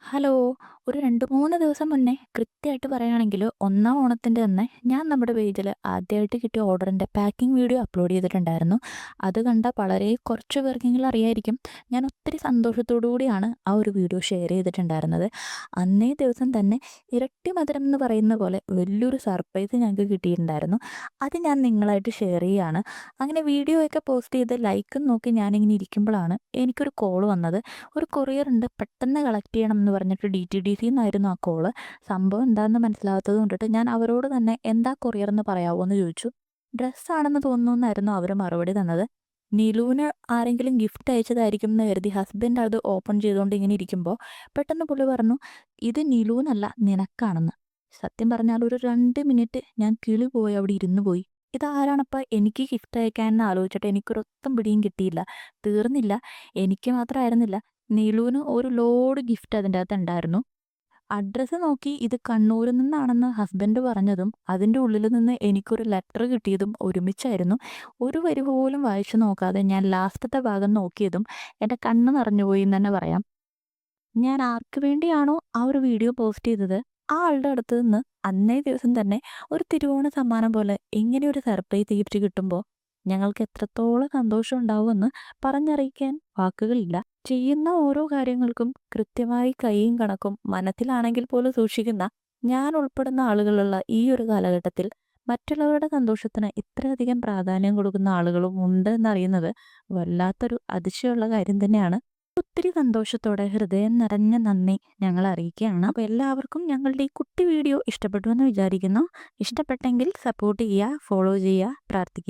Hello. ഒരു 2, 3 ദിവസം മുന്നേ കൃത്യമായിട്ട് പറയുകയാണെങ്കിൽ ഒന്നാം ഓണത്തിൻ്റെ അന്ന് ഞാൻ നമ്മുടെ പേജിൽ ആദ്യമായിട്ട് കിട്ടിയ ഓർഡറിൻ്റെ പാക്കിംഗ് വീഡിയോ അപ്ലോഡ് ചെയ്തിട്ടുണ്ടായിരുന്നു. അത് കണ്ട വളരെ കുറച്ച് പേർക്കെങ്കിലും അറിയായിരിക്കും. ഞാൻ ഒത്തിരി സന്തോഷത്തോടു കൂടിയാണ് ആ ഒരു വീഡിയോ ഷെയർ ചെയ്തിട്ടുണ്ടായിരുന്നത്. അന്നേ ദിവസം തന്നെ ഇരട്ടി മധുരം എന്ന് പറയുന്ന പോലെ വലിയൊരു സർപ്രൈസ് ഞങ്ങൾക്ക് കിട്ടിയിട്ടുണ്ടായിരുന്നു. അത് ഞാൻ നിങ്ങളായിട്ട് ഷെയർ ചെയ്യുകയാണ്. അങ്ങനെ വീഡിയോ ഒക്കെ പോസ്റ്റ് ചെയ്ത് ലൈക്കും നോക്കി ഞാനിങ്ങനെ ഇരിക്കുമ്പോഴാണ് എനിക്കൊരു കോൾ വന്നത്. ഒരു കൊറിയർ ഉണ്ട്, പെട്ടെന്ന് കളക്ട് ചെയ്യണം എന്ന് പറഞ്ഞിട്ട് DTDC എന്നായിരുന്നു ആ കോള്. സംഭവം എന്താണെന്ന് മനസ്സിലാവാത്തത് കൊണ്ടിട്ട് ഞാൻ അവരോട് തന്നെ എന്താ കൊറിയർ എന്ന് പറയാമോ എന്ന് ചോദിച്ചു. ഡ്രസ്സാണെന്ന് തോന്നുന്നു എന്നായിരുന്നു അവർ മറുപടി തന്നത്. നിലൂന് ആരെങ്കിലും ഗിഫ്റ്റ് അയച്ചതായിരിക്കും എന്ന് കരുതി ഹസ്ബൻഡ് അത് ഓപ്പൺ ചെയ്തുകൊണ്ട് ഇങ്ങനെ ഇരിക്കുമ്പോൾ പെട്ടെന്ന് പുള്ളി പറഞ്ഞു, ഇത് നിലൂനല്ല നിനക്കാണെന്ന്. സത്യം പറഞ്ഞാൽ ഒരു 2 മിനിറ്റ് ഞാൻ കിളി പോയി അവിടെ ഇരുന്ന് പോയി. ഇതാരാണപ്പോൾ എനിക്ക് ഗിഫ്റ്റ് അയക്കാനെന്ന് ആലോചിച്ചിട്ട് എനിക്കൊരൊത്തും പിടിയും കിട്ടിയില്ല. തീർന്നില്ല, എനിക്ക് മാത്രമായിരുന്നില്ല, നീലുവിന് ഒരു ലോഡ് ഗിഫ്റ്റ് അതിൻ്റെ അകത്ത് ഉണ്ടായിരുന്നു. അഡ്രസ്സ് നോക്കി ഇത് കണ്ണൂരിൽ നിന്നാണെന്ന് ഹസ്ബൻഡ് പറഞ്ഞതും അതിൻ്റെ ഉള്ളിൽ നിന്ന് എനിക്കൊരു ലെറ്റർ കിട്ടിയതും ഒരുമിച്ചായിരുന്നു. ഒരു വരി പോലും വായിച്ചു നോക്കാതെ ഞാൻ ലാസ്റ്റത്തെ ഭാഗം നോക്കിയതും എൻ്റെ കണ്ണ് നിറഞ്ഞുപോയി എന്ന് തന്നെ പറയാം. ഞാൻ ആർക്ക് വേണ്ടിയാണോ ആ ഒരു വീഡിയോ പോസ്റ്റ് ചെയ്തത്, ആ ആളുടെ അടുത്ത് നിന്ന് അന്നേ ദിവസം തന്നെ ഒരു തിരുവോണ സമ്മാനം പോലെ ഇങ്ങനെ ഒരു സർപ്രൈസ് ഗിഫ്റ്റ് കിട്ടുമ്പോൾ ഞങ്ങൾക്ക് എത്രത്തോളം സന്തോഷം ഉണ്ടാവുമെന്ന് പറഞ്ഞറിയിക്കാൻ വാക്കുകളില്ല. ചെയ്യുന്ന ഓരോ കാര്യങ്ങൾക്കും കൃത്യമായി കൈയും കണക്കും മനസ്സിലാണെങ്കിൽ പോലും സൂക്ഷിക്കുന്ന ഞാൻ ഉൾപ്പെടുന്ന ആളുകളുള്ള ഈ ഒരു കാലഘട്ടത്തിൽ മറ്റുള്ളവരുടെ സന്തോഷത്തിന് ഇത്രയധികം പ്രാധാന്യം കൊടുക്കുന്ന ആളുകളും ഉണ്ട് എന്നറിയുന്നത് വല്ലാത്തൊരു അതിശയമുള്ള കാര്യം തന്നെയാണ്. ഒത്തിരി സന്തോഷത്തോടെ ഹൃദയം നിറഞ്ഞ നന്ദി ഞങ്ങൾ അറിയിക്കുകയാണ്. അപ്പോൾ എല്ലാവർക്കും ഞങ്ങളുടെ ഈ കുട്ടി വീഡിയോ ഇഷ്ടപ്പെട്ടു എന്ന് വിചാരിക്കുന്നു. ഇഷ്ടപ്പെട്ടെങ്കിൽ സപ്പോർട്ട് ചെയ്യുക, ഫോളോ ചെയ്യുക, പ്രാർത്ഥിക്കുക.